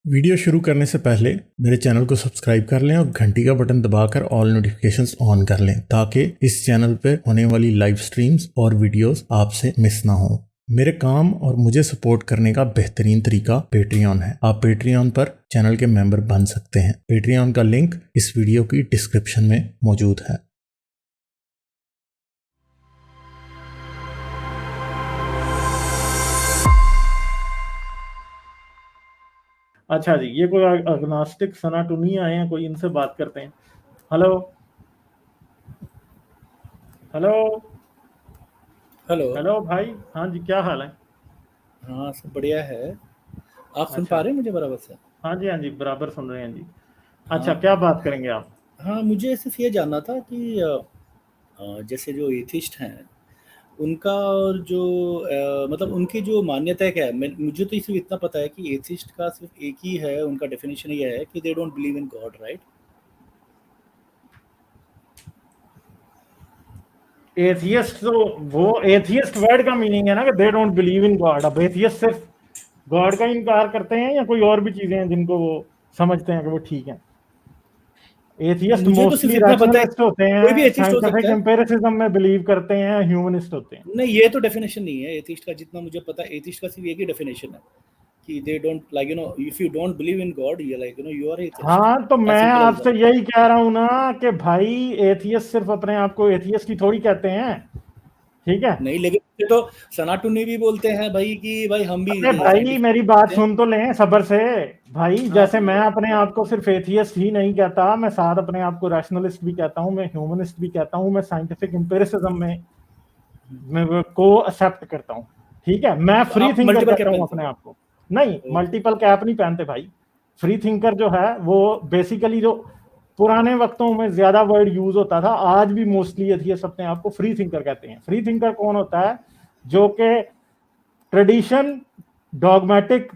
Video शुरू करने से पहले मेरे चैनल को सब्सक्राइब कर लें और घंटी का बटन दबाकर ऑल नोटिफिकेशंस ऑन कर लें ताकि इस चैनल पे होने वाली लाइव स्ट्रीम्स और वीडियोस आपसे मिस ना हो। मेरे काम और मुझे सपोर्ट करने का बेहतरीन तरीका पेट्रियन है। आप पेट्रियन पर चैनल के मेंबर बन सकते हैं। पेट्रियन का लिंक इस वीडियो की डिस्क्रिप्शन में मौजूद है। अच्छा जी, ये कोई अग्नास्टिक सनाटुनी आए हैं, कोई इनसे बात करते हैं। हेलो हेलो हेलो हेलो भाई, हाँ जी, क्या हाल है? हाँ, सब बढ़िया है। आप सुन अच्छा, पा रहे हैं मुझे बराबर से? हाँ जी, बराबर सुन रहे हैं जी। अच्छा, हाँ क्या बात करेंगे आप? हाँ, मुझे सिर्फ ये जानना था कि जैसे जो एथिस्ट हैं उनका और जो मतलब उनकी जो मान्यता क्या है। मुझे तो सिर्फ इतना पता है कि एथिस्ट का सिर्फ एक ही है, उनका डेफिनेशन ये है कि they don't believe in God, right? Atheist तो वो एथियस्ट वर्ड का मीनिंग है ना कि they don't believe in God. अब एथियस्ट सिर्फ गॉड का इनकार करते हैं या कोई और भी चीजें हैं जिनको वो समझते हैं कि वो ठीक है? एथियस्ट मुझे तो सिर्फ मोस्टली इतना पता है रैशनलिस्ट होते कोई भी हैं, एथिस्ट हो सकता साइंटिफिक है। एम्पिरिसिज्म में बिलीव करते हैं, ह्यूमनिस्ट होते हैं। नहीं, ये तो डेफिनेशन नहीं है एथिस्ट का। जितना मुझे पता है एथिस्ट का सिर्फ एक ही डेफिनेशन है कि they don't, like, if you don't believe in God, you're like, you are atheist, हाँ, तो as मैं simple as आपसे that. यही कह रहा हूं ना कि भाई एथियस्ट सिर्फ अपने आप को एथियस्ट ही थोड़ी कहते हैं, ठीक है? नहीं, लेकिन ये तो सनातनी भी बोलते हैं भाई कि भाई हम भी अरे भाई, साइंटिफिक मेरी बात हैं। सुन तो लें सब्र से। भाई, हाँ जैसे मैं अपने आप को सिर्फ एथियस्ट ही नहीं कहता, मैं साथ अपने आप को रैशनलिस्ट भी कहता हूँ, मैं ह्यूमनिस्ट भी कहता हूँ, मैं साइंटिफिक एम्पिरिसिज्म में मैं को एक्सेप्ट करता हूँ, ठीक है? मैं तो फ्री आप थिंकर मल्टीपल कहता कैप हूँ पहनते अपने हैं? आप को। नहीं, ओके। मल्टीपल कैप नहीं पहनते भाई। फ्री थिंकर जो है वो बेसिकली जो पुराने वक्तों में ज्यादा वर्ड यूज होता था, आज भी मोस्टली एथियस्ट अपने आप को फ्री थिंकर कहते हैं। फ्री थिंकर कौन होता है? जो कि ट्रेडिशन, डॉगमेटिक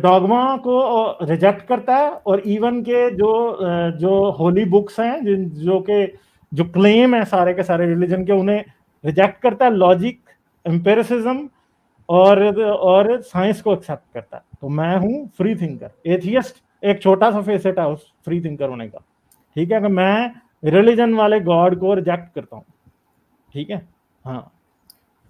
डॉगमा को रिजेक्ट करता है, और इवन के जो होली बुक्स हैं, जो के जो क्लेम है सारे के सारे रिलीजन के, उन्हें रिजेक्ट करता है। लॉजिक, एम्पिरिसिज्म और साइंस को एक्सेप्ट करता है। तो मैं हूं फ्री थिंकर। एथियस्ट एक छोटा सा फेसेट है उस फ्री थिंकर होने का, ठीक है? कि मैं रिलीजन वाले गॉड को रिजेक्ट करता हूं, ठीक है? हाँ,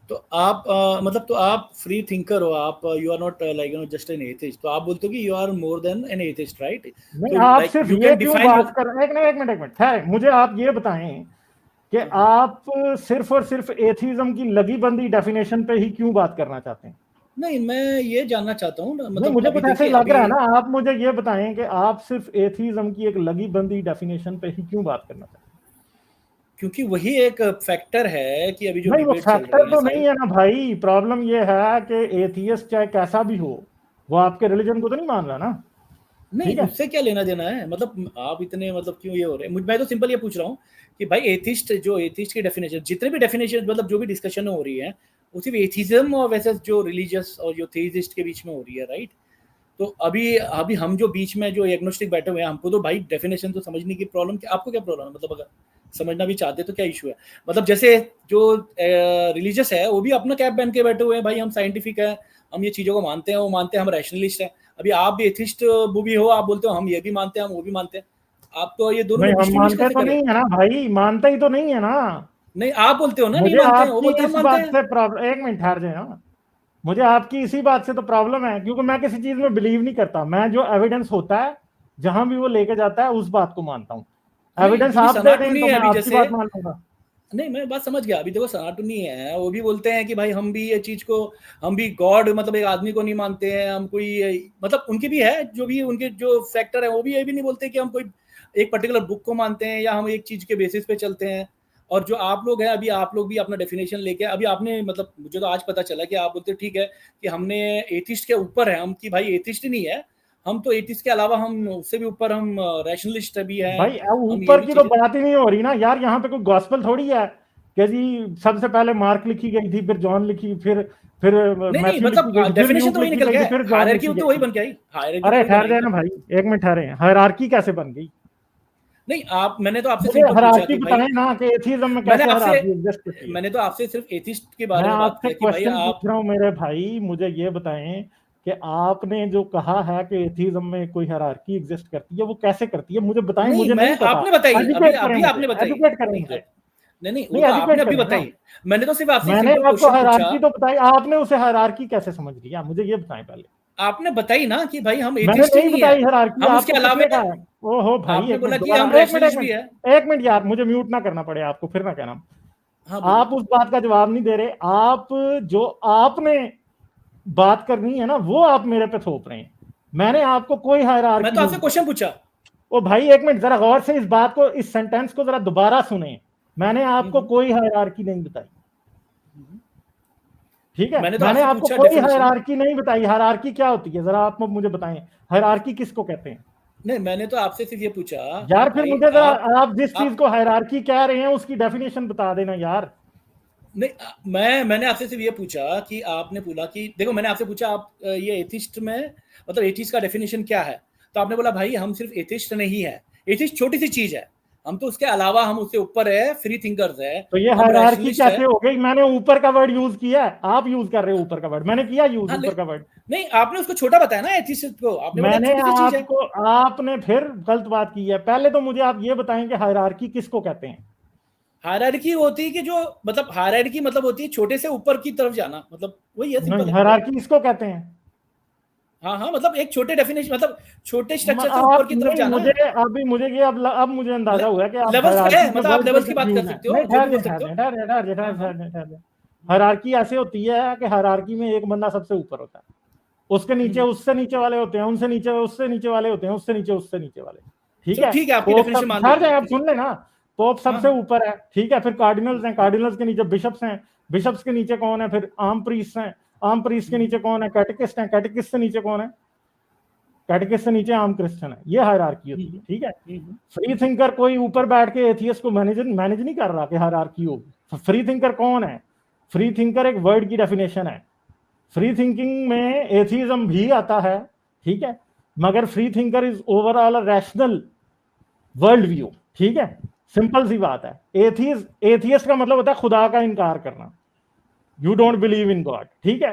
तो आप मतलब तो आप फ्री थिंकर हो, आप you are not like just an atheist. तो आप बोलते हो कि you are more than an atheist, right? नहीं, तो आप लाइक सिर्फ यू ये कैन क्यों डिफाइन बात योर। कर रहे हैं? एक मिनट ठहरे, मुझे आप ये बताएं कि आप सिर्फ और सिर्फ एथीज्म की लगी बंदी डेफिनेशन पे ही क्यों बात करना चाहते हैं? नहीं, मैं ये जानना चाहता हूँ नहीं, मतलब मुझे अभी कुछ ऐसे देखिए लग अभी। रहा है ना। आप मुझे ये बताएं कि आप सिर्फ एथीज्म की एक लगी बंदी डेफिनेशन पे ही क्यों बात करना चाहते क्योंकि वही एक फैक्टर है कि अभी जो हैं? नहीं, वो डिबेट चल फैक्टर रही है तो सारी। नहीं है ना भाई। प्रॉब्लम ये है कि एथियस्ट चाहे कैसा भी हो, वो आपके रिलीजन को तो नहीं मान रहा ना, नहीं, ठीक है? उससे क्या लेना देना है? मतलब आप इतने मतलब क्यों ये हो रहे हैं? मैं तो सिंपल ये पूछ रहा हूँ कि भाई एथिस्ट, जो एथिस्ट की डेफिनेशन, जितने भी डेफिनेशन मतलब जो भी डिस्कशन हो रही है वो सिर्फ एथिज्म और वैसे जो रिलीजियस और जो थेइस्ट के बीच में हो रही है, राइट? तो अभी अभी हम जो बीच में जो एग्नोस्टिक बैठे हुए हैं, हमको तो भाई डेफिनेशन तो समझने की प्रॉब्लम। कि आपको क्या प्रॉब्लम है? मतलब अगर समझना भी चाहते तो क्या इशू है? मतलब जैसे जो रिलीजियस है वो भी अपना कैप पहन के बैठे हुए हैं, भाई हम साइंटिफिक है, हम ये चीज़ों को मानते हैं, वो मानते हैं, हम रैशनलिस्ट हैं। अभी आप भी एथिस्ट भी हो, आप बोलते हो हम ये भी मानते हैं, हम वो भी मानते हैं। आप तो ये दोनों नहीं, में हम डिस्टिंग्विश मानते कैसे तो करें? नहीं है ना भाई, मानते ही तो नहीं है ना। नहीं, आप बोलते हो ना नहीं मुझे मानते हैं, वो आपकी बोलते हैं इस हम मानते बात हैं। से प्रॉब्लम, एक मिनट ठहर जाए ना। मुझे आपकी इसी बात से तो प्रॉब्लम है, क्योंकि मैं किसी चीज में बिलीव नहीं करता। मैं जो एविडेंस होता है, जहां भी वो लेके जाता है, उस बात को मानता हूँ। नहीं, एविडेंस क्योंकि आप दे दें सनातनी तो है मैं अभी आपकी जैसे। बात मान लूंगा। नहीं, मैं बात समझ गया। अभी देखो सनातनी है, वो भी बोलते हैं कि भाई हम भी ये चीज को, हम भी गॉड मतलब एक आदमी को नहीं मानते हैं, हम कोई मतलब उनकी भी है जो भी उनके जो फैक्टर है, वो भी ये भी नहीं बोलते कि हम कोई एक पर्टिकुलर बुक को मानते हैं या हम एक चीज के बेसिस पे चलते हैं। और जो आप लोग हैं, अभी आप लोग भी अपना डेफिनेशन लेके, अभी आपने मतलब मुझे तो आज पता चला कि आप बोलते ठीक है कि हमने एथिस्ट के ऊपर है हम, कि भाई एथिस्ट ही नहीं है हम, तो एथिस्ट के अलावा हम उससे भी ऊपर हम रैशनलिस्ट भी हैं, भाई, अब हम ये ऊपर भी की तो चीजें। बात ही नहीं हो रही ना यार। यहाँ पे कोई गॉस्पेल थोड़ी है कि जी सबसे पहले मार्क लिखी गई थी, फिर जॉन लिखी, फिर नहीं नहीं, मैथ्यू लिखी मतलब गई थी, फिर डेफिनेशन ल्यूक तो वही लिखी निकल गई गया थी, है, फिर जॉन हायरार्की लिखी तो गई वही थी। बन के आई, हायरार्की तो अरे वही ठहर बनाई जाए ना। ना भाई, एक मिनट ठहरे। हायरार्की कैसे बन गई? नहीं, आप, मैंने तो आपसे मुझे सिंपल पूछा हायरार्की कि भाई, बताएं ना कि एथिज्म में मैंने कैसे आपसे हायरार्की एग्जिस्ट करती है। मैंने तो आपसे सिर्फ एथिस्ट के बारे मैं में बात आपसे किया कि भाई क्वेश्चन पूछ आप। रहा हूँ मेरे भाई, मुझे ये बताएं कि आपने जो कहा है कि एथिज्म में कोई हायरार्की एग्जिस्ट करती है, वो कैसे करती है मुझे बताएं। मुझे नहीं पता, आपने बताई, एजुकेट करें अभी मुझे, आपने बताई, एजुकेट करें मुझे। नहीं वो तो आपने अभी बताई, मैंने तो सिर्फ आपसे मैंने सिंपल आपको क्वेश्चन हायरार्की पूछा। तो बताई, आपने उसे हायरार्की कैसे समझ लिया मुझे ये बताएं पहले। आपने बताई ना कि भाई हम मैंने एथिस्ट ही नहीं नहीं बताई है, हायरार्की, हम उसके आपको अलावा किसने कहा है? ओहो भाई आपने एक बोला मिनट कि हम दोबारा, रैशनलिस्ट भी है। एक मिनट यार, मुझे म्यूट ना करना पड़े आपको, फिर ना कहना हाँ आप उस बात का जवाब नहीं दे रहे। आप जो आपने बात करनी है ना वो आप मेरे पे थोप रहे हैं। मैंने आपको कोई हायरार्की मैं तो आपसे क्वेश्चन पूछा। ओ भाई एक मिनट जरा गौर से इस बात को, इस सेंटेंस को जरा दोबारा सुने। मैंने आपको कोई हायरार्की नहीं बताई, ठीक है? मैंने आपको कोई हायरार्की नहीं बताई। हायरार्की क्या होती है जरा आप मुझे बताएं, हायरार्की किसको कहते हैं? नहीं मैंने तो आपसे सिर्फ ये पूछा यार, फिर मुझे जरा आप जिस चीज को हायरार्की कह रहे हैं उसकी डेफिनेशन बता देना यार। नहीं मैंने आपसे सिर्फ ये पूछा कि आपने बोला कि देखो, मैंने आपसे पूछा आप ये एथिस्ट में मतलब एथिस्ट का डेफिनेशन क्या है, तो आपने बोला भाई हम सिर्फ एथिस्ट नहीं है, एथिस्ट छोटी सी चीज है, हम तो उसके अलावा हम उससे ऊपर है, फ्री थिंकर्स है। तो ये हायरार्की कैसे हो गई? मैंने ऊपर का वर्ड यूज किया है, आप यूज कर रहे हो ऊपर का वर्ड, मैंने किया यूज ऊपर का वर्ड? नहीं आपने उसको छोटा बताया ना एथिस्ट को, आपने मैंने आपको, आपने फिर गलत बात की है। पहले तो मुझे आप ये बताएं कि हायरार्की किसको कहते हैं? हायरार्की होती है कि जो मतलब हायरार्की मतलब होती है छोटे से ऊपर की तरफ जाना, मतलब वही है सिंपल। हायरार्की इसको कहते हैं। हाँ मतलब एक छोटे डेफिनेशन मतलब छोटे स्ट्रक्चर से ऊपर की तरफ जाना। मुझे अभी मुझे ये अब मुझे अंदाजा हुआ कि आप लेवल्स है, मतलब आप लेवल्स की बात कर सकते हो, जो भी बोल सकते हो। हायरार्की ऐसे होती है कि हायरार्की में एक बंदा सबसे ऊपर होता है, उसके नीचे उससे नीचे वाले होते हैं, उनसे नीचे उससे नीचे वाले होते हैं, उससे नीचे उससे नीचे वाले, ठीक है? ठीक है, आपकी डेफिनेशन मान लो। आप सुन लेना, पोप सबसे ऊपर है, ठीक है? फिर कार्डिनल्स हैं, कार्डिनल्स के नीचे बिशप्स हैं, बिशप्स के नीचे कौन है? फिर आर्म प्रीस्ट हैं, आर्म प्रीस्ट के नीचे कौन है? कैटेकिस्ट हैं, कैटेकिस्ट से नीचे कौन है? कैटेकिस्ट से नीचे आर्म क्रिश्चियन है। ये हायरार्की होती है, ठीक है? फ्री थिंकर कोई ऊपर बैठ के एथियस्ट को मैनेज नहीं कर रहा कि हायरार्की होगी। फ्री थिंकर कौन है? फ्री थिंकर एक वर्ड की डेफिनेशन है। फ्री थिंकिंग में एथिज्म भी आता है, ठीक है, मगर free thinker is overall rational world view, ठीक है? सिंपल सी बात है। एथियस्ट का मतलब होता है खुदा का इनकार करना, you don't believe in God, ठीक है?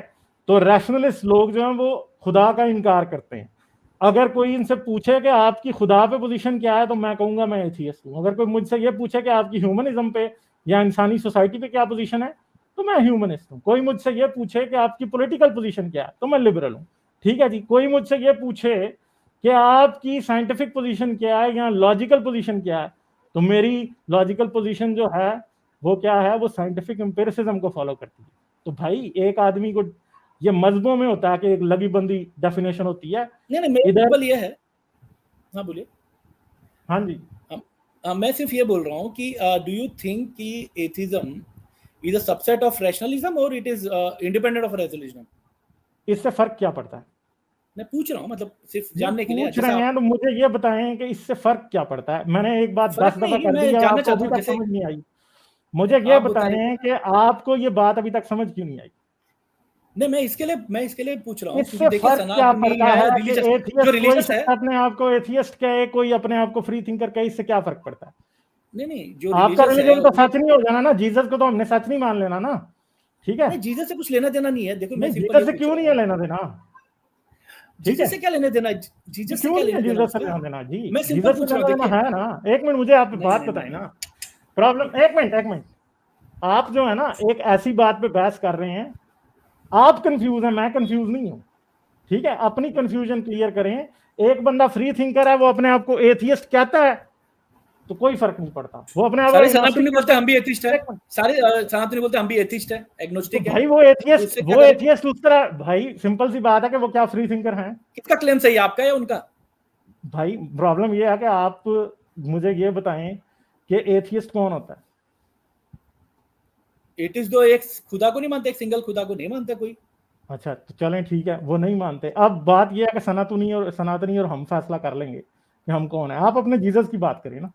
तो रैशनलिस्ट लोग जो हैं वो खुदा का इनकार करते हैं। अगर कोई इनसे पूछे कि आपकी खुदा पे पोजीशन क्या है तो मैं कहूंगा मैं एथियस्ट हूं। अगर कोई मुझसे ये पूछे कि आपकी ह्यूमनिज्म पे या इंसानी सोसाइटी पे क्या पोजीशन है तो मैं ह्यूमनिस्ट हूं। कोई मुझसे ये पूछे कि आपकी पॉलिटिकल पोजीशन क्या है तो मैं लिबरल हूं, ठीक है जी? कोई मुझसे ये पूछे कि आपकी साइंटिफिक पोजीशन क्या है या लॉजिकल पोजीशन क्या है तो मेरी लॉजिकल पोजीशन जो है वो क्या है? वो साइंटिफिक एम्पिरिसिज्म को फॉलो करती है। तो भाई एक आदमी को, ये मजहबों में होता है कि एक लगी बंदी डेफिनेशन होती है। नहीं इधर ये है। हाँ बोलिए। हाँ जी, मैं सिर्फ ये बोल रहा हूँ कि डू यू थिंक कि atheism is a subset of rationalism और it is independent of rationalism? इससे फर्क क्या पड़ता है? मैं पूछ रहा हूँ, मतलब सिर्फ जानने के लिए। पूछ रहे हैं तो मुझे ये बताएं कि इससे फर्क क्या पड़ता है। मैंने एक बात 10 दफा कर दी है, आपको अभी तक समझ नहीं आई। मुझे ये बताएं कि आपको ये बात अभी तक समझ क्यों नहीं आई? नहीं मैं इसके लिए पूछ रहा हूँ इससे फर्क क्या पड़ता है कि रिलीजियस है, अपने आप को एथियस्ट कहे, कोई अपने आप को फ्री थिंकर कहे, इससे क्या फर्क पड़ता है? नहीं जो आपका रिलीजन तो सच नहीं हो जाना ना, जीसस को तो हमने सच नहीं मान लेना ना, ठीक है? नहीं जीसस से कुछ लेना देना नहीं है। देखो मैं जीसस से क्यों नहीं है लेना देना? जीसस से क्या लेना देना? जीसस से क्या लेना देना? जी मैं सिंपल पूछ रहा हूं, है ना। एक मिनट मुझे आप बात बताएं ना। प्रॉब्लम, एक मिनट आप जो है ना एक ऐसी बात पे बहस कर रहे हैं, आप कंफ्यूज हैं, मैं कंफ्यूज नहीं हूं, ठीक है? अपनी कंफ्यूजन क्लियर करें। एक बंदा फ्री थिंकर है, वो अपने आप को एथियस्ट कहता है तो कोई फर्क नहीं पड़ता, वो अपने आप सारे सनातनी बोलते हैं हम भी एथिस्ट है, सारे सनातनी बोलते हैं हम भी एथिस्ट है, एग्नोस्टिक है। भाई वो एथियस्ट उस तरह, भाई सिंपल सी बात है कि वो क्या फ्री थिंकर हैं? किसका क्लेम सही है, आपका या उनका? भाई प्रॉब्लम ये है कि आप मुझे ये बताएं कि एथियस्ट कौन होता है? एथिस्ट दो एक खुदा को नहीं मानते, एक सिंगल खुदा को नहीं मानता कोई। अच्छा तो चलें ठीक है, वो नहीं मानते। अब बात ये है कि सनातनी और हम फैसला कर लेंगे कि हम कौन है। आप अपने जीसस की बात करिए ना,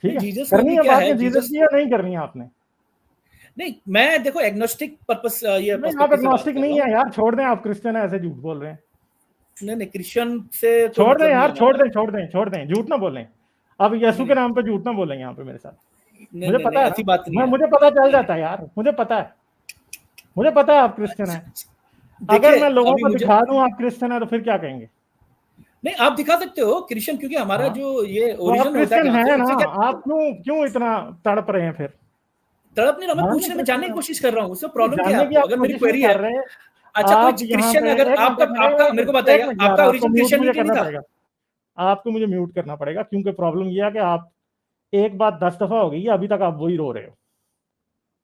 ठीक है? करनी है बात जीसस की या नहीं करनी है आपने? नहीं मैं देखो एग्नोस्टिक पर्पस ये आप एग्नोस्टिक नहीं है यार, छोड़ दें, आप क्रिश्चियन है, ऐसे झूठ बोल रहे हैं। नहीं क्रिश्चियन से छोड़ दें यार, छोड़ दें, झूठ ना बोलें। अब यीशु के नाम पे झूठ ना बोलें यहाँ पे मेरे साथ। मुझे पता है, ऐसी बात नहीं है। मुझे पता चल जाता है यार, मुझे पता है आप क्रिश्चियन है। अगर देखिए मैं लोगों अभी को मुझे दिखा दूं आप क्रिश्चियन है तो फिर क्या कहेंगे? नहीं, आप दिखा सकते हो क्रिश्चियन, क्योंकि हमारा हाँ, जो ये तो आप ओरिजिन होता है क्रिश्चियन जहाँ से, है ना, उससे क्या आप क्यों क्यों इतना तड़प रहे हैं फिर? तड़प नहीं रहा, मैं मान पूछने लो में क्रिश्चियन जानने की है, कोशिश कर रहा हूँ, उसमें नहीं, प्रॉब्लम क्या है जानने की आपको? आप अगर मेरी कोशिश नहीं क्वेरी है, कर रहे। अच्छा कोई आप यहाँ क्रिश्चियन पे अगर एक आपका मिनट, आपका मेरे को बताइए, एक मिनट यार, आपका आपको ओरिजिन म्यूट मुझे क्रिश्चियनिटी नहीं करना था? पड़ेगा। आपको मुझे म्यूट करना पड़ेगा क्योंकि प्रॉब्लम ये है कि आप एक बात 10 दफा हो गई है, अभी तक आप वही रो रहे हो।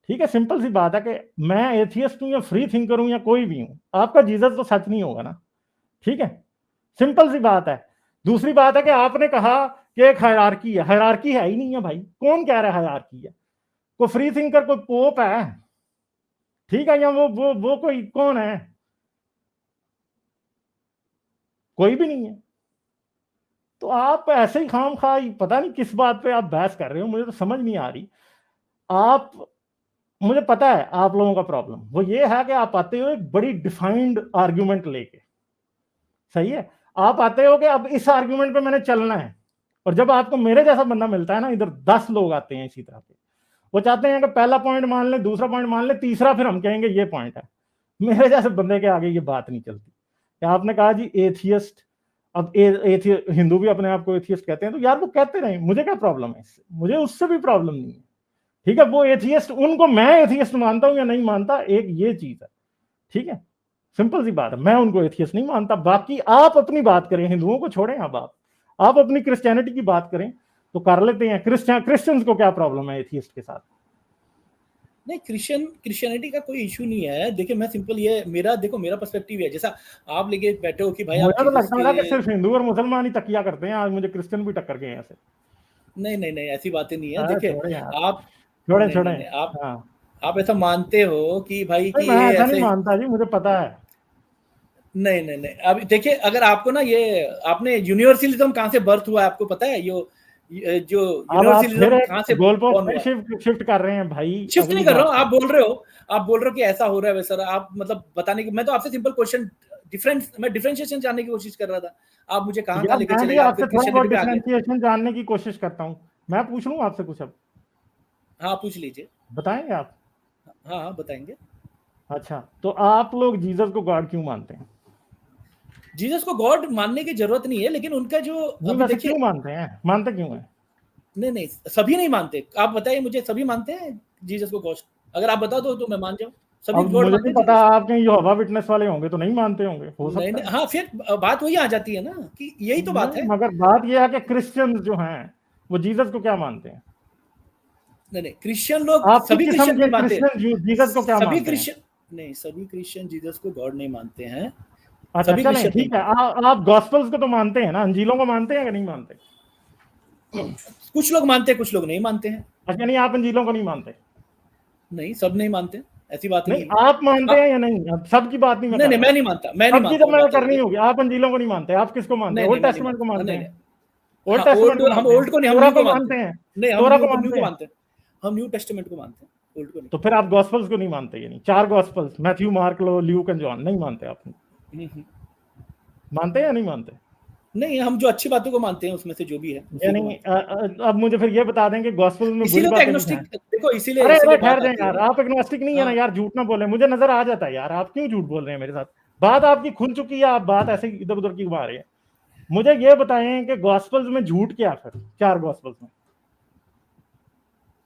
ठीक है, सिंपल सी बात है कि मैं एथियस्ट हूं या फ्री थिंकर हूं या कोई भी हूं, आपका जीसस तो सच नहीं होगा ना। ठीक है, सिंपल सी बात है। दूसरी बात है कि आपने कहा कि एक हायरार्की है, हायरार्की है ही नहीं है भाई, कौन कह रहा है हायरार्की है? कोई फ्री थिंकर कोई पोप है? ठीक है, या वो कोई कौन है? कोई भी नहीं है। तो आप ऐसे ही खाम खा पता नहीं किस बात पे आप बहस कर रहे हो, मुझे तो समझ नहीं आ रही। आप, मुझे पता है आप लोगों का प्रॉब्लम वो ये है कि आप आते हो एक बड़ी डिफाइंड आर्ग्यूमेंट लेके। सही है, आप आते हो कि अब इस आर्ग्यूमेंट पे मैंने चलना है, और जब आपको मेरे जैसा बंदा मिलता है ना, इधर 10 लोग आते हैं इसी तरह के, वो चाहते हैं कि पहला पॉइंट मान ले, दूसरा पॉइंट मान ले, तीसरा फिर हम कहेंगे ये पॉइंट है। मेरे जैसे बंदे के आगे ये बात नहीं चलती। आपने कहा जी एथियस्ट, अब हिंदू भी अपने आप को एथियस्ट कहते हैं, तो यार वो कहते रहे, मुझे क्या प्रॉब्लम है इससे, मुझे उससे भी प्रॉब्लम नहीं है। ठीक है, वो एथियस्ट, उनको मैं एथियस्ट मानता हूं या नहीं मानता, एक ये चीज है। ठीक है, सिंपल सी बात है, मैं उनको एथियस्ट नहीं मानता। बाकी आप अपनी बात करें, हिंदुओं को छोड़ें, अब आप अपनी क्रिश्चियनिटी की बात करें तो कर लेते हैं। क्रिश्चियंस को क्या प्रॉब्लम है एथियस्ट के साथ? नहीं, क्रिश्चियनिटी का कोई इशू नहीं है। देखिए मैं सिंपल ये मेरा देखो मेरा पर्सपेक्टिव है, जैसा आप लेके बैठे हो कि भाई आप मुझे तो जीसस लगता था कि के, सिर्फ हिंदू और मुसलमान ही तकिया करते हैं, आज मुझे क्रिश्चियन भी टक्कर गए ऐसे। नहीं नहीं नहीं, ऐसी बातें नहीं है। देखिए छोड़े यार, आप, छोड़े नहीं छोड़े। नहीं नहीं, हाँ, आप ऐसा मानते हो कि भाई कि मैं ये ऐसा नहीं ऐसे, मानता जी, मुझे पता है। नहीं नहीं नहीं, अब देखिए अगर आपको ना ये, आपने यूनिवर्सलिज्म कहाँ से बर्थ हुआ है आपको पता है? जो अब आप फिर यूनिवर्सलिज्म कहाँ से एक गोल पोस्ट बॉर्न फिर हुआ है? शिफ्ट कर रहे हैं भाई शिफ्ट अगली नहीं कर रहा बात हूँ, पे। आप बोल रहे हो कि ऐसा हो रहा है वैसा आप मतलब बताने की, मैं तो आपसे सिंपल क्वेश्चन मैं डिफरेंशिएशन जानने की कोशिश कर रहा था। आप मुझे कहाँ यार लेके मैं चले भी गए, आप फिर आपसे थोड़ा बहुत क्रिश्चियनिटी पे आ गए। डिफरेंशिएशन जानने की कोशिश करता हूँ। मैं पूछ लूँ आपसे कुछ अब? हाँ पूछ लीजिए। बताएंगे आप? हाँ हाँ बताएंगे। अच्छा, तो आप लोग जीसस को गॉड क्यों मानते हैं? जीसस को गॉड मानने की जरूरत नहीं है, लेकिन उनका जो नहीं, अभी वैसे क्यों देखिए, मानते हैं, मानते क्यों हैं? नहीं नहीं सभी नहीं मानते, आप बताइए मुझे, सभी मानते हैं जीसस को गॉड? अगर आप बता दो तो मैं मान जाऊँ, सभी अब गॉड मुझे मानते नहीं हैं पता, जीसस को? आप कहीं यहोवा विटनेस वाले होंगे तो नहीं मानते होंगे, हो नहीं सकता नहीं, है। हाँ फिर बात वही आ जाती है ना कि यही तो बात नहीं, है। मगर बात यह है कि क्रिश्चियंस जो हैं वो जीसस को क्या मानते हैं? नहीं नहीं, क्रिश्चियन लोग, आपकी सभी किस्म क्रिश्चियन के नहीं मानते, क्रिश्चियन जीसस को क्या सभी मानते हैं? क्रिश्चियन नहीं, सभी क्रिश्चियन जीसस को गॉड नहीं मानते हैं, अच्छा सभी चलें, क्रिश्चियन नहीं ठीक है, मानते। आप गॉस्पल्स को तो मानते हैं ना, अंजीलों को मानते हैं कि नहीं मानते? कुछ लोग मानते हैं, कुछ लोग नहीं मानते हैं। अच्छा, नहीं, आप अंजीलों को नहीं मानते? नहीं, सब नहीं मानते, ऐसी बात नहीं, नहीं है। आप मानते हाँ, हैं या नहीं? अब सबकी बात नहीं मैं नहीं कर नहीं, रहा मैं हूँ, नहीं मानता, मैं नहीं सबकी मानता जब वो मैंने बात अलग करनी है। होगी। आप अंजीलों को नहीं मानते, आप किसको मानते नहीं हैं? नहीं, ओल्ड मैं नहीं टेस्टमेंट को मानता, मानते नहीं हैं? नहीं। ओल्ड हाँ टेस्टमेंट ओल्ड, को हम मानते हैं? ओल्ड को नहीं, हम तोरा न्यू को को मानते मानते हैं। हैं? नहीं, हम तोरा न्यू को न्यू मानते को हैं? मानते हैं, हम न्यू टेस्टामेंट को मानते हैं, ओल्ड को नहीं। तो फिर आप गॉस्पल्स को नहीं मानते, यानी 4 gospels, Matthew, mark, Luke and John नहीं मानते आप? हम्म। मानते हैं या नहीं मानते? नहीं, हम जो अच्छी बातों को मानते हैं उसमें से जो भी है उसी को यानी मानते हैं। अब मुझे फिर ये बता दें कि गॉस्पल में बुरी इसीलिए तो बातें भी हैं? एग्नोस्टिक, देखो इसीलिए अरे इसीलिए ठहर बात जाएं आती यार, है। आप एग्नोस्टिक नहीं है ना हाँ यार, झूठ ना बोले, मुझे नजर आ जाता है यार, आप क्यों झूठ बोल रहे हैं मेरे साथ? बात आपकी खुल चुकी है, आप बात ऐसे इधर उधर की घुमा रहे हैं। मुझे ये बताएं कि गॉस्पल्स में झूठ क्या, फिर 4 गॉस्पल्स में?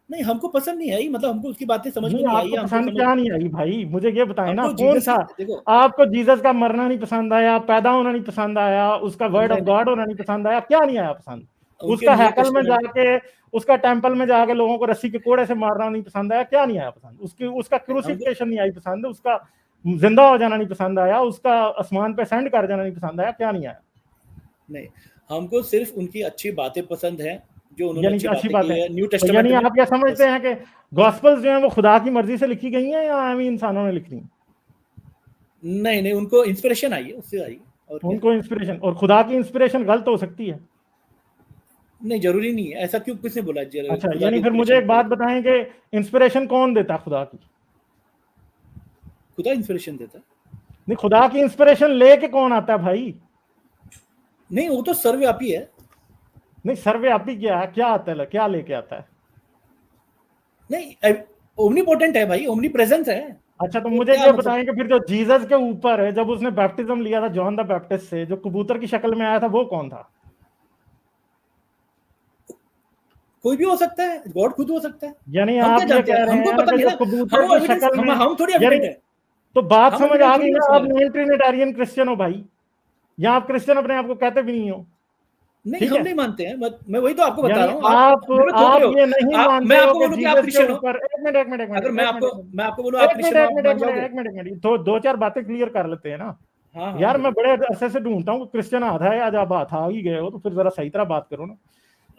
नहीं, हमको पसंद नहीं आई, मतलब हमको उसकी बातें समझ में नहीं, नहीं आई आपको है, हमको पसंद समझ, क्या नहीं आई भाई, मुझे ये बताएं ना, हमको कौन जीसस सा? की, देखो आपको जीसस का मरना नहीं पसंद आया, पैदा होना नहीं पसंद आया, उसका वर्ड ऑफ नहीं गॉड होना नहीं पसंद आया, क्या नहीं आया पसंद? उनके उसका न्यू हैकल में टेस्टामेंट, जाके, उसका टेंपल में जाके लोगों को रस्सी के कोड़े से मारना नहीं पसंद आया, क्या नहीं आया पसंद? उसका हमको क्रूसिफिकेशन नहीं आई पसंद, उसका जिंदा हो जाना नहीं पसंद आया, उसका आसमान पे सेंड कर जाना नहीं पसंद आया, क्या नहीं आया? नहीं, हमको सिर्फ उनकी अच्छी बातें पसंद हैं, जो उन्होंने यानी कि अच्छी अच्छी बातें बात की है, है न्यू तो यानी टेस्टामेंट में। आप क्या समझते बस हैं कि गॉस्पल्स जो है वो खुदा की मर्जी से लिखी गई हैं या आम इंसानों ने लिखी हैं? नहीं नहीं, उनको इंस्पिरेशन आई है, उससे आई है, और क्या। उनको इंस्पिरेशन, और खुदा की इंस्पिरेशन गलत हो सकती है? नहीं जरूरी नहीं है, ऐसा क्यों, किसने बोला अच्छा, खुदा की यानी फिर मुझे इंस्पिरेशन एक बात बताएं कि इंस्पिरेशन कौन देता है खुदा की? खुदा इंस्पिरेशन देता है? नहीं, खुदा की इंस्पिरेशन लेके कौन आता है भाई? नहीं, वो तो सर्वव्यापी है। नहीं, सर्वव्यापी क्या है, क्या आता है, क्या लेके आता है? नहीं, ओमनीपोटेंट है भाई, ओमनी प्रेजेंस है। अच्छा तो तो मुझे क्या ये मतलब बताएं कि फिर जो जीसस के ऊपर है, जब उसने बैप्टिज्म लिया था जॉन द बैप्टिस्ट से, जो कबूतर की शक्ल में आया था, वो कौन था? कोई भी हो सकता है, गॉड खुद हो सकता है। यानी हम क्या आप ये जानते कह हैं, रहे हमको हैं पता कि नहीं जो है ना। कबूतर हम की एविडेंस शक्ल में, हम थोड़ी यानी एविडेंट है, तो बात हम समझ एविडेंस आ थोड़ी गई है ना, उसके आप बारे में। नॉन ट्रिनिटारियन क्रिश्चियन हो भाई, या आप क्रिश्चियन अपने आप को कहते भी नहीं हो? नहीं, ठीक हम है, नहीं मानते हैं, मैं वही तो आपको बता यानी रहा हूँ, आप मेरे को थोप आप रहे हो। ये नहीं मैं मानते हो आपको कि बोलूं कि आप जीसस के क्रिश्चियन हो, ऊपर, एक मिनट एक मिनट एक मिनट अगर एक मिनट एक मैं आपको बोलूं आप मिनट एक क्रिश्चियन मिनट हो, एक आप मिनट मान एक मिनट जाओगे? एक मिनट एक मिनट, तो दो चार बातें क्लियर कर लेते हैं ना। हाँ हाँ यार मैं बिल्कुल। बड़े अरसे से ढूंढता हूँ कि क्रिश्चियन आधा है, आज आप आ ही गए हो, तो फिर जरा सही तरह बात करो ना।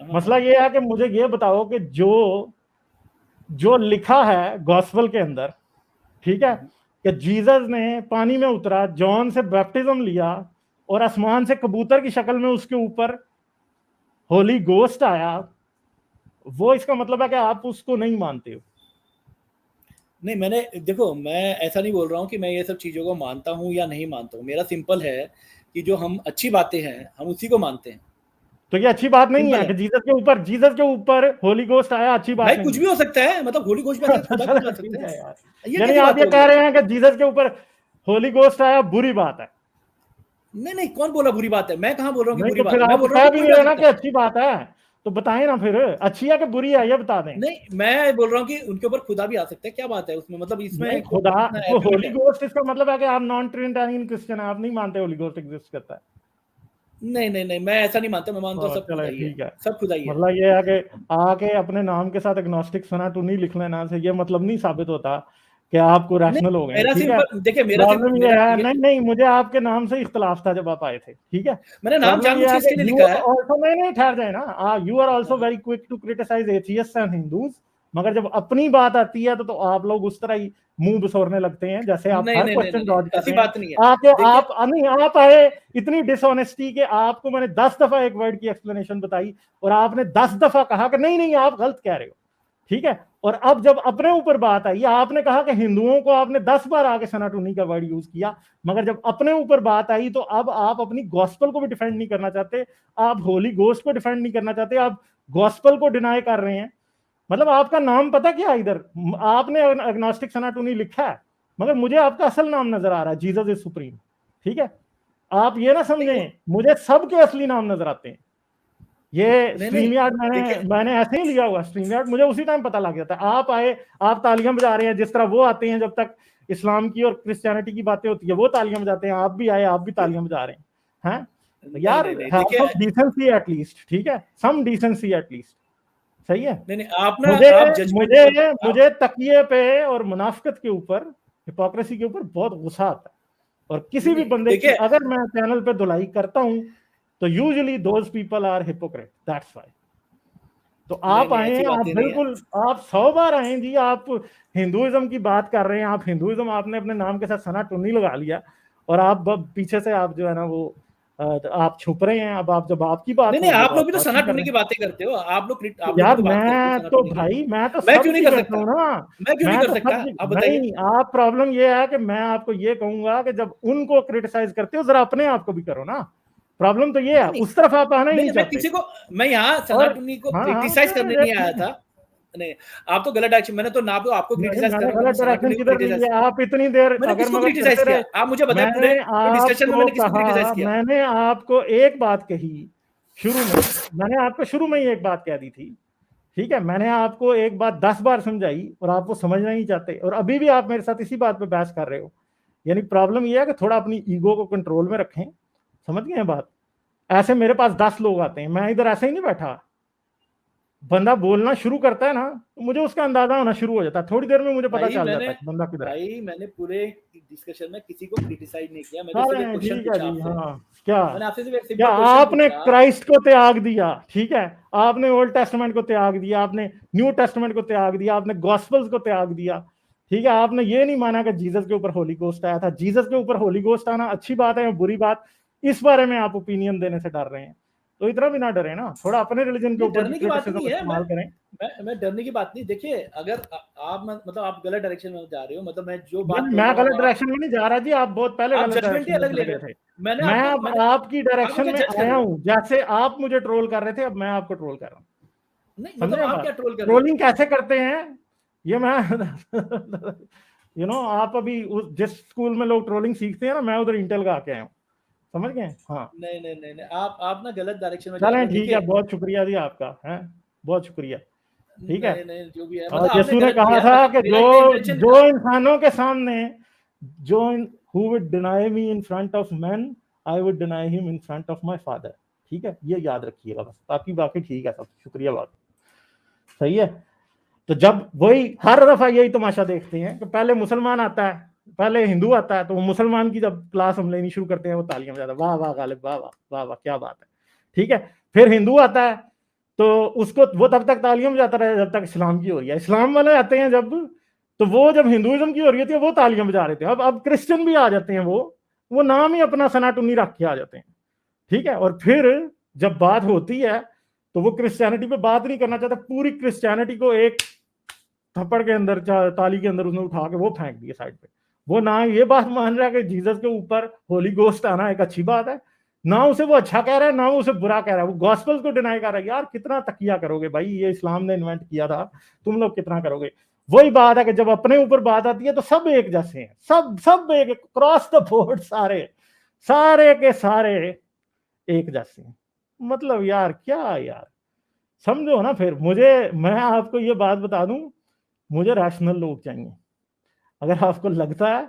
हाँ मसला हाँ ये है कि मुझे ये बताओ कि जो जो लिखा है गॉस्पेल के अंदर, ठीक है, कि जीसस ने पानी में उतरा, जॉन से बैप्टिज्म लिया, और आसमान से कबूतर की शक्ल में उसके ऊपर होली गोस्ट आया, वो इसका मतलब है कि आप उसको नहीं मानते हो? नहीं, मैंने देखो, मैं ऐसा नहीं बोल रहा हूँ कि मैं ये सब चीज़ों को मानता हूँ या नहीं मानता हूँ। मेरा सिंपल है कि जो हम अच्छी बातें हैं हम उसी को मानते हैं। तो ये अच्छी बात नहीं सिंपल है है कि जीसस के ऊपर होली गोस्ट आया, अच्छी बात भाई, नहीं कुछ है? भी हो सकता है, मतलब होली घोष में से खुदा खुद आ चलो सकता ठीक है। है यार, ये यानी कैसी आप बात ये हो कह गई? रहे हैं कि जीसस के ऊपर होली गोस्ट आया बुरी बात है? नहीं नहीं, कौन बोला बुरी बात है? मैं कहाँ बोल रहा हूँ कि नहीं बुरी तो बात फिर है, मैं आप बोल रहा हूँ कह कि भी कोई नहीं भी आ रहे ना सकता कि है। अच्छी बात है, तो बताएं ना फिर, अच्छी है कि बुरी है, ये बता दें। नहीं, मैं बोल रहा हूँ कि उनके ऊपर खुदा भी आ सकता है, क्या बात है उसमें, मतलब नहीं इसमें खुदा, कितना तो एब्सोल्यूट होली है। गोस्ट इसका मतलब है कि आप नॉन ट्रिनिटारियन क्रिश्चियन है, आप नहीं मानते होली गोस्ट एग्जिस्ट करता है? नहीं नहीं नहीं, मैं ऐसा नहीं मानता, मैं मानता हूँ सब खुदा चलो ही है, ठीक है, सब खुदा ही है। मतलब ये है कि आके अपने नाम के साथ एग्नोस्टिक सनातनी लिख लेना से ये मतलब नहीं साबित होता कि आपको नहीं, रैशनल हो गए, मेरा ठीक है? सिंपल देखिए, प्रॉब्लम ये मेरा है, ये, नहीं नहीं, मुझे आपके नाम से इख्तलाफ था जब आप आए थे, ठीक है? मैंने नाम प्रॉब्लम जानबूझ ये के है इसके कि लिए यू लिखा आर है। ऑल्सो, नहीं ठहर जाए ना, यू आर ऑल्सो हाँ, very quick to criticise atheist and Hindus, मगर जब अपनी बात आती है तो आप लोग उस तरह ही मुंह बिसोरने लगते हैं, जैसे आप नहीं हर नहीं नहीं नहीं क्वेश्चन नहीं, डॉज कर ऐसी रहे हैं। बात नहीं है। आके देखिए, आप आए इतनी डिसऑनेस्टी के, आपको मैंने 10 दफा एक वर्ड की एक्सप्लेनेशन बताई, और आपने 10 दफा कहा कि नहीं नहीं आप गलत कह रहे हो, ठीक है? और अब जब अपने ऊपर बात आई, आपने कहा कि हिंदुओं को आपने 10 बार आके सनातनी का वर्ड यूज किया, मगर जब अपने ऊपर बात आई तो अब आप अपनी गॉस्पेल को भी डिफेंड नहीं करना चाहते, आप होली गोस्ट को डिफेंड नहीं करना चाहते, आप गॉस्पेल को डिनाई कर रहे हैं। मतलब आपका नाम पता क्या, इधर आपने एग्नोस्टिक सनातनी लिखा है, मगर मुझे आपका असल नाम नजर आ रहा है, जीसस इज सुप्रीम, ठीक है? आप ये ना नहीं समझें, मुझे सबके असली नाम नजर आते हैं। ये नहीं नहीं, स्ट्रीम यार्ड मैंने देखिए, मैंने ऐसे ही लिया हुआ, स्ट्रीम यार्ड मुझे उसी टाइम पता लग जाता है। आप आए, आप तालियां बजा रहे हैं, जिस तरह वो आते हैं जब तक इस्लाम की और क्रिश्चियनिटी की बातें होती है वो तालियां बजाते हैं, आप भी आए, आप भी तालियां बजा रहे हैं? तो नहीं यार नहीं नहीं, हैव देखिए, सम डिसेंसी एटलीस्ट, ठीक है? सम डिसेंसी एटलीस्ट, सही है? नहीं नहीं, आप ना, मुझे आप जजमेंट मुझे मत आप। मुझे तकिए पे और मुनाफिकत के ऊपर, हिपोक्रेसी के ऊपर बहुत गुस्सा आता है, और नहीं किसी भी नहीं, बंदे की देखिए, अगर मैं चैनल पे धुलाई करता हूं तो usually those people are hypocrite, that's why. तो नहीं आप नहीं, आए ऐसी हैं, आप बातें नहीं है। बिल्कुल, आप 100 बार आए जी, आप हिंदुइज्म की बात कर रहे हैं, आप हिंदुइज्म आपने अपने नाम के साथ सनातनी लगा लिया, और आप पीछे से आप जो है ना वो आप छुप रहे हैं। अब आप जब आपकी बात नहीं नहीं, हुई है आप तो लोग आप भी तो बात नहीं कर सनातनी रहे की हैं। बातें करते हो, आप लोग भी यार तो बात करते हो मैं तो सनातनी की। भाई, मैं तो मैं क्यों नहीं सबकी कर करता सकता? हूँ ना, मैं क्यों नहीं मैं कर तो सकता? सबकी, आप बताइए। नहीं, आप प्रॉब्लम ये है कि मैं आपको ये कहूंगा कि जब उनको क्रिटिसाइज करते हो जरा अपने आप को भी करो ना। प्रॉब्लम तो ये है, नहीं नहीं, उस तरफ आप आना ही नहीं मैं चाहते। किसी को, मैं यहाँ और सनातनी को हाँ हाँ, क्रिटिसाइज करने नहीं आया था। नहीं, आप तो गलत डायरेक्शन, मैंने तो ना तो आपको नहीं, क्रिटिसाइज कर मैंने रहा हूँ, ना गलत मैं डायरेक्शन सनातनी को किधर ली क्रिटिसाइज। है? आप इतनी देर मैंने अगर किसको मगर क्रिटिसाइज करते किया? रहे। आप मुझे बताएं, मैंने पूरे डिस्कशन में आपको मैंने किसको क्रिटिसाइज कहा, किया? मैंने आपको एक बात कही शुरू में, मैंने आपको शुरू में ही एक बात कह दी थी, ठीक है? मैंने आपको एक बात 10 बार समझाई और आप वो समझना नहीं चाहते, और अभी भी आप मेरे साथ इसी बात पे बहस कर रहे हो। यानी प्रॉब्लम ये है कि थोड़ा अपनी ईगो को कंट्रोल में रखें, समझ गए बात? ऐसे मेरे पास 10 लोग आते हैं, मैं इधर ऐसे ही नहीं बैठा। बंदा बोलना शुरू करता है ना तो मुझे उसका अंदाजा होना शुरू हो जाता है, थोड़ी देर में मुझे पता चल जाता है कि बंदा किधर है। भाई मैंने पूरे डिस्कशन में किसी को क्रिटिसाइज नहीं किया, मैंने सिर्फ एक चलें क्वेश्चन ठीक है पूछा जी, आपसे। हाँ। क्या मैंने आपसे सिर्फ एक क्या सिंपल क्वेश्चन आपने पूछा। क्राइस्ट को त्याग दिया, ठीक है? आपने ओल्ड टेस्टामेंट को त्याग दिया, आपने न्यू टेस्टामेंट को त्याग दिया, आपने गॉस्पेल्स को त्याग दिया, ठीक है? आपने ये नहीं माना कि जीसस के ऊपर होली गोस्ट आया था। जीसस के ऊपर होली गोस्ट आना अच्छी बात है या बुरी बात, इस बारे में आप ओपिनियन देने से डर रहे हैं, तो इतना भी ना डरे ना, थोड़ा अपने रिलीजन के नहीं, ऊपर भी डरने की बात क्रिटिसिज्म नहीं है। इस्तेमाल करें। मैं डरने की बात नहीं, देखिए, अगर आप मतलब आप गलत डायरेक्शन में जा रहे हो, मतलब मैं जो बात नहीं, बोल मैं रहा गलत हूँ आप डायरेक्शन में नहीं जा रहा जी, आप बहुत पहले आप गलत जजमेंट ही डायरेक्शन में अलग ले चले रहे गए हो। थे। मैंने मैं आपको अब मैंने आपकी आप डायरेक्शन मुझे में जज कर आया रहे हो। हूं, जैसे आप मुझे ट्रोल कर रहे थे, अब मैं आपको ट्रोल कर रहा हूं। नहीं, मतलब समझे आप बात? क्या ट्रोल कर रहे हो? ट्रोलिंग कैसे करते हैं ये मैं यू नो आप अभी जिस स्कूल में लोग ट्रोलिंग सीखते हैं ना, मैं उधर इंटेल का आके आया हूँ, समझ गए? हाँ नहीं, आप ना गलत डायरेक्शन में जा चलें रहे हो। ठीक है, बहुत शुक्रिया जी आपका, है बहुत शुक्रिया, ठीक है। नहीं जो भी है, और मतलब आपने यसु ने गलत कहा किया, था मतलब कि मेरा इतना इंटेंशन जो इंसानों के सामने जो who would deny me in front of men, I would deny him in front of my father, ठीक है, ये याद रखिएगा बस, बाकी ठीक है सब, शुक्रिया, बात सही है। तो जब वही हर दफा यही तमाशा देखते हैं कि पहले मुसलमान आता है, पहले हिंदू आता है, तो वो मुसलमान की जब क्लास हम लेनी शुरू करते हैं वो तालियां बजाता है, वाह वाह गालिब, वाह वाह वाह वाह क्या बात है, ठीक है। फिर हिंदू आता है तो उसको वो तब तक तालियां बजाता रहे जब तक इस्लाम की हो रही है। इस्लाम वाले आते हैं जब, तो वो जब हिंदुइज्म की हो रही थी वो तालियां बजा रहे थे। अब क्रिश्चियन भी आ जाते हैं, वो नाम ही अपना सनातनी रख के आ जाते हैं, ठीक है। और फिर जब बात होती है तो वो क्रिश्चियनिटी पे बात नहीं करना चाहता, पूरी क्रिश्चियनिटी को एक थप्पड़ के अंदर, ताली के अंदर उसने उठा के वो फेंक दिया साइड पे। वो ना ये बात मान रहा है कि जीसस के ऊपर होली गोस्ट आना एक अच्छी बात है, ना उसे वो अच्छा कह रहा है, ना उसे बुरा कह रहा है, वो गॉस्पेल्स को डिनाई कर रहा है। यार कितना तकिया करोगे भाई, ये इस्लाम ने इन्वेंट किया था, तुम लोग कितना करोगे। वही बात है कि जब अपने ऊपर बात आती है तो सब एक जैसे हैं, सब एक क्रॉस द बोर्ड, सारे के सारे एक जैसे हैं। मतलब यार क्या यार, समझो ना। फिर मैं आपको ये बात बता दूं, मुझे रैशनल लोग चाहिए। अगर आपको लगता है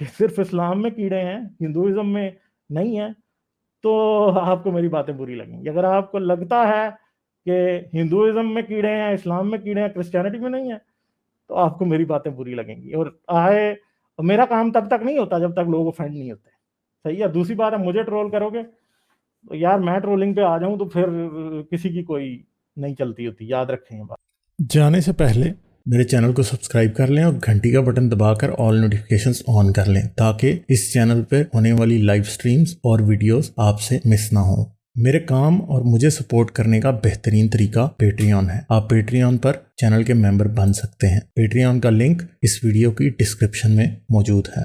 कि सिर्फ इस्लाम में कीड़े हैं, हिंदुइज्म में नहीं है, तो आपको मेरी बातें बुरी लगेंगी। अगर आपको लगता है कि हिंदुइज्म में कीड़े हैं, इस्लाम में कीड़े हैं, क्रिश्चियनिटी में नहीं है, तो आपको मेरी बातें बुरी लगेंगी। और मेरा काम तब तक नहीं होता जब तक लोग ऑफेंड नहीं होते, सही है। दूसरी बात है, मुझे ट्रोल करोगे तो यार मैं ट्रोलिंग पे आ जाऊं तो फिर किसी की कोई नहीं चलती होती, याद रखें ये बात। जाने से पहले मेरे चैनल को सब्सक्राइब कर लें और घंटी का बटन दबाकर ऑल नोटिफिकेशंस ऑन कर लें, ताकि इस चैनल पे होने वाली लाइव स्ट्रीम्स और वीडियोस आपसे मिस ना हो। मेरे काम और मुझे सपोर्ट करने का बेहतरीन तरीका पेट्रियन है। आप पेट्रियन पर चैनल के मेंबर बन सकते हैं। पेट्रियन का लिंक इस वीडियो की डिस्क्रिप्शन में मौजूद है।